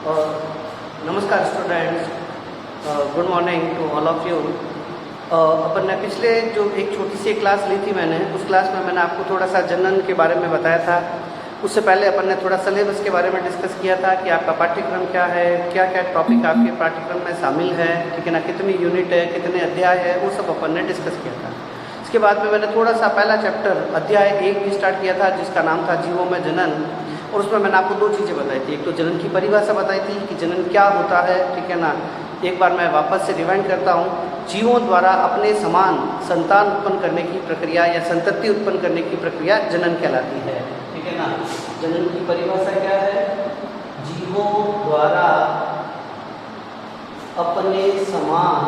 नमस्कार students, good morning to all of you. अपन ने पिछले जो एक छोटी सी क्लास ली थी मैंने, उस क्लास में मैंने आपको थोड़ा सा जनन के बारे में बताया था। उससे पहले अपन ने थोड़ा सिलेबस के बारे में डिस्कस किया था कि आपका पाठ्यक्रम क्या है, क्या क्या टॉपिक आपके पाठ्यक्रम में शामिल है, ठीक है ना, कितनी यूनिट है, कितने अध्याय है, वो सब अपन ने डिस्कस किया था। इसके बाद में मैंने थोड़ा सा पहला चैप्टर अध्याय 1 भी स्टार्ट किया था, जिसका नाम था जीवों में जनन। और उसमें मैंने आपको 2 चीज़ें बताई थी। एक तो जनन की परिभाषा बताई थी कि जनन क्या होता है, ठीक है ना। एक बार मैं वापस से रिवाइंड करता हूँ। जीवों द्वारा अपने समान संतान उत्पन्न करने की प्रक्रिया या संतति उत्पन्न करने की प्रक्रिया जनन कहलाती है, ठीक है ना। जनन की परिभाषा क्या है? जीवों द्वारा अपने समान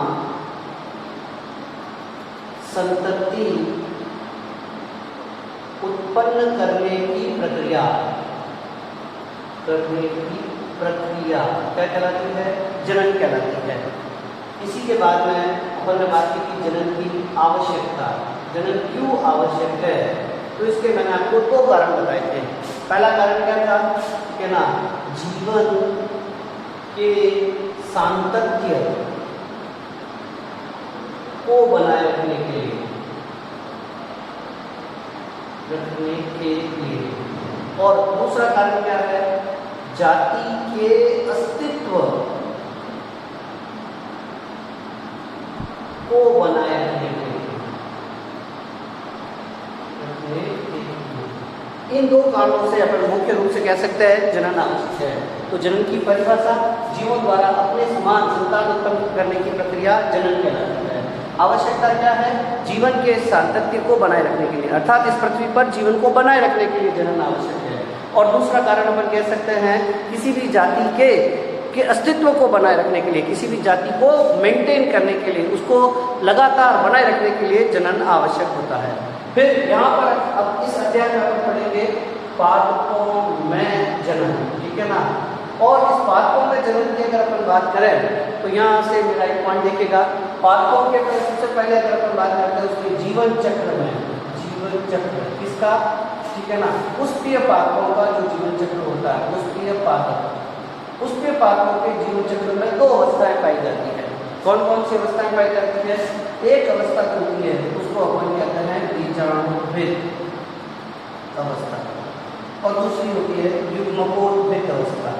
संतति उत्पन्न करने की प्रक्रिया क्या कहलाती है? जनन कहलाती है। इसी के बाद में अपन ने बात की कि जनन की आवश्यकता, जनन क्यों आवश्यक है। तो इसके मैंने आपको 2 कारण बताए थे। पहला कारण क्या था, ठीक है ना, जीवन के सातत्य को बनाए रखने के लिए, और दूसरा कारण क्या है? जाति के अस्तित्व को बनाए रखने के लिए। इन 2 कारणों से अपन मुख्य रूप से कह सकते हैं जनन आवश्यक है। तो जनन की परिभाषा, जीवों द्वारा अपने समान संतान उत्पन्न करने की प्रक्रिया जनन कहलाती है। आवश्यकता क्या है? जीवन के सातत्य को बनाए रखने के लिए, अर्थात इस पृथ्वी पर जीवन को बनाए रखने के लिए जनन आवश्यक है। और दूसरा कारण अपन कह सकते हैं किसी भी जाति के अस्तित्व को बनाए रखने के लिए, किसी भी जाति को मेंटेन करने के लिए, उसको लगातार बनाए रखने के लिए जनन आवश्यक होता है। फिर यहाँ पर अब इस अध्याय में अपन पढ़ेंगे पादपों में जनन, ठीक है ना। और इस पादपों में जनन की अगर अपन बात करें तो यहाँ से मेरा एक पॉइंट देखिएगा। पादपों के सबसे पहले अगर अपन बात करते हैं उसके जीवन चक्र में, जीवन चक्र किसका, ठीक है ना, पुष्पीय पादपों का जो जीवन चक्र होता है, पुष्पीय पादप, पुष्पीय पादपों के जीवन चक्र में 2 अवस्थाएं पाई जाती है। कौन कौन सी अवस्थाएं पाई जाती है? एक अवस्था होती है उसको अपन कहते हैं बीजाणुरहित अवस्था, और दूसरी होती है युग्मकोद्भिद अवस्था।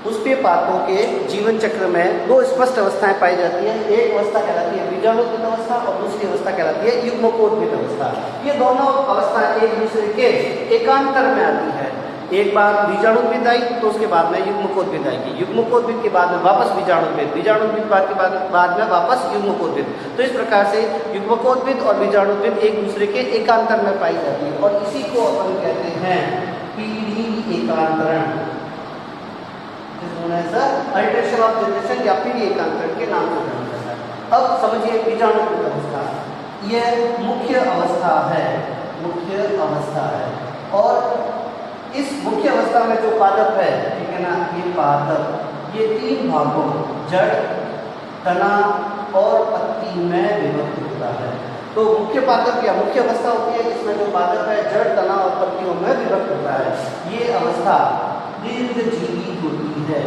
पुष्पीय पादपों के जीवन चक्र में 2 स्पष्ट अवस्थाएं पाई जाती हैं। एक अवस्था कहलाती है बीजाणुरहित अवस्था और दूसरी अवस्था कहलाती है युग्मकोद्भिद अवस्था। ये दोनों अवस्थाएं एक दूसरे के एकांतर में आती है। एक बार बीजाणुरहित आई तो उसके बाद में युग्मकोद्भिद आएगी, युग्मकोद्भिद के बाद में वापस बीजाणुरहित, बीजाणुरहित के बाद में वापस युग्मकोद्भिद। तो इस प्रकार से युग्मकोद्भिद और बीजाणुरहित एक दूसरे के एकांतर में पाई जाती है, और इसी को अपन कहते हैं पीढ़ी एकांतरण, अल्टरेशन ऑफ जनरेशन या पीढ़ी एकांतरण के नाम से जाना जाता है। अब समझिए बीजाणुरहित अवस्था, यह मुख्य अवस्था है, मुख्य अवस्था है। और इस मुख्य अवस्था में जो पादप है, ठीक है ना, ये पादप ये 3 भागों जड़, तना और पत्ती में विभक्त होता है। तो मुख्य पादप या मुख्य अवस्था होती है जिसमें जो पादप है जड़, तना और पत्तियों में विभक्त होता है। ये अवस्था दीर्घजीवी होती है,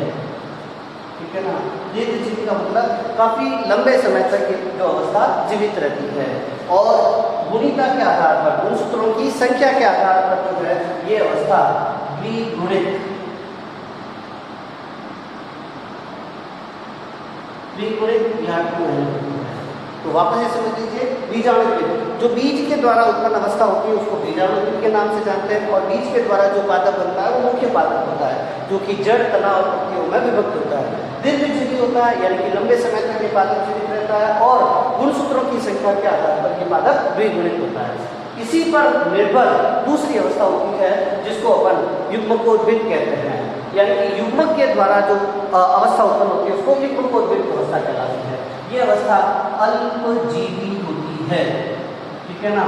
ठीक है ना। दीर्घजीवी का मतलब काफी लंबे समय तक ये जो अवस्था जीवित रहती है, और गुणिता के आधार पर, गुणसूत्रों की संख्या के आधार पर जो है ये अवस्था द्विगुणित, या 2 है। तो वापस से समझ लीजिए, बीजाणुरहित जो बीज के द्वारा उत्पन्न अवस्था होती है उसको बीजाणुरहित के नाम से जानते हैं, और बीज के द्वारा जो पादप बनता है वो मुख्य पादप होता है, जो कि जड़, तना और पत्तियों में विभक्त होता है। दीर्घजीवी होता है, यानी कि लंबे समय तक ये पादप जीवित रहता है, और गुणसूत्रों की संख्या के आधार पर ये पादप द्विगुणित होता है। इसी पर निर्भर दूसरी अवस्था होती है जिसको अपन युग्मकोद्भिद कहते हैं, यानी कि युग्मक के द्वारा जो अवस्था उत्पन्न होती है उसको युग्मकोद्भिद अवस्था कहलाती है। ये अवस्था अल्पजीवी होती है, ठीक है ना।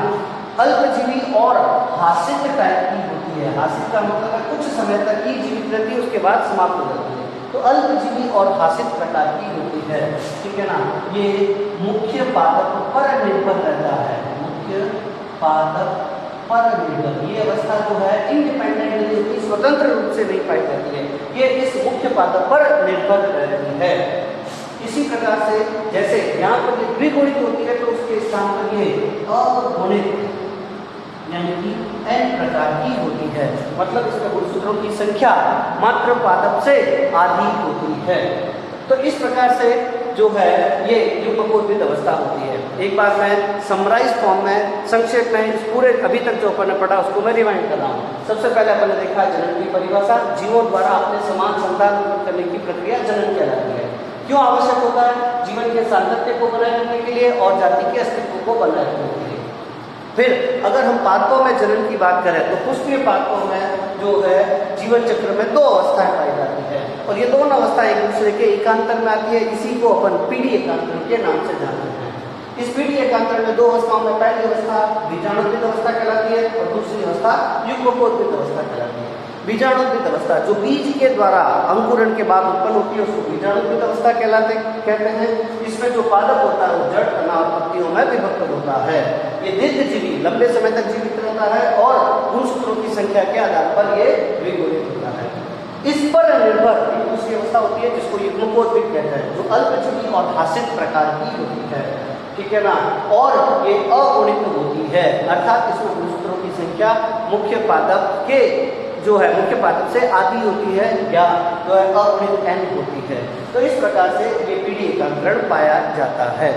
अल्पजीवी और हासित टाइप की होती है। हासित का मतलब है कुछ समय तक ही जीवित रहती है, उसके बाद समाप्त हो जाती है। तो अल्पजीवी और हासित प्रकार की होती है, ठीक है ना। ये मुख्य पादप पर निर्भर रहता है, मुख्य पादप परनिर्भर। ये अवस्था जो है इंडिपेंडेंटली होती, स्वतंत्र रूप से नहीं पाई जाती है, ये इस मुख्य पादप पर निर्भर रहती है। इसी प्रकार से जैसे यहाँ पर ये द्विगुणित होती है तो उसके स्थान पर ये अगुणित यानी कि n प्रकार की होती है, मतलब इसमें गुणसूत्रों की संख्या मात्र पादप से आधी होती है। तो इस प्रकार से जो है ये युग्मकोद्भिद अवस्था होती है। एक बार मैं समराइज फॉर्म में संक्षेप में इस पूरे अभी तक जो अपन ने पढ़ा उसको मैं रिवाइंड कर रहा हूँ। सबसे पहले अपन ने देखा जनन की परिभाषा, जीवों द्वारा अपने समान संतान उत्पन्न करने की प्रक्रिया जनन कहलाती है। क्यों आवश्यक होता है? जीवन के सातत्य को बनाए रखने के लिए और जाति के अस्तित्व को बनाए रखने के लिए। फिर अगर हम पादपों में जनन की बात करें तो पुष्पीय पादपों में जो है जीवन चक्र में दो अवस्थाएं पाई जाती है और ये दोनों अवस्थाएं एक दूसरे के एकांतर में आती है। इसी को अपन पीढ़ी एकांतर के नाम से जानते हैं। इस पीढ़ी एकांतर में दो अवस्थाओं में पहली अवस्था बीजाणुद्भिद अवस्था कहलाती है और दूसरी अवस्था युग्मकोद्भिद अवस्था कहलाती है। बीजाणुद्भिद अवस्था जो बीज के द्वारा अंकुरण के बाद उत्पन्न होती है उसको बीजाणुद्भिद अवस्था कहते हैं। इसमें जो पादप होता है वो जड़, तना और पत्तियों में विभक्त होता है। ये दीर्घजीवी लंबे समय तक जीवित रहता है और गुणसूत्रों की संख्या के आधार पर ये द्विगुणित होता है। इस पर निर्भर एक दूसरी अवस्था होती है जिसको युग्मकोद्भिद कहते हैं, जो अल्पजीवी और हासित प्रकार की होती है, ठीक है ना, और ये अगुणित होती है, अर्थात इसमें गुणसूत्रों की संख्या मुख्य पादप के जो है मुख्य पादप से आधी होती है या जो है अगुणित n होती है। तो इस प्रकार से ये पीढ़ी एकांतरण पाया जाता है।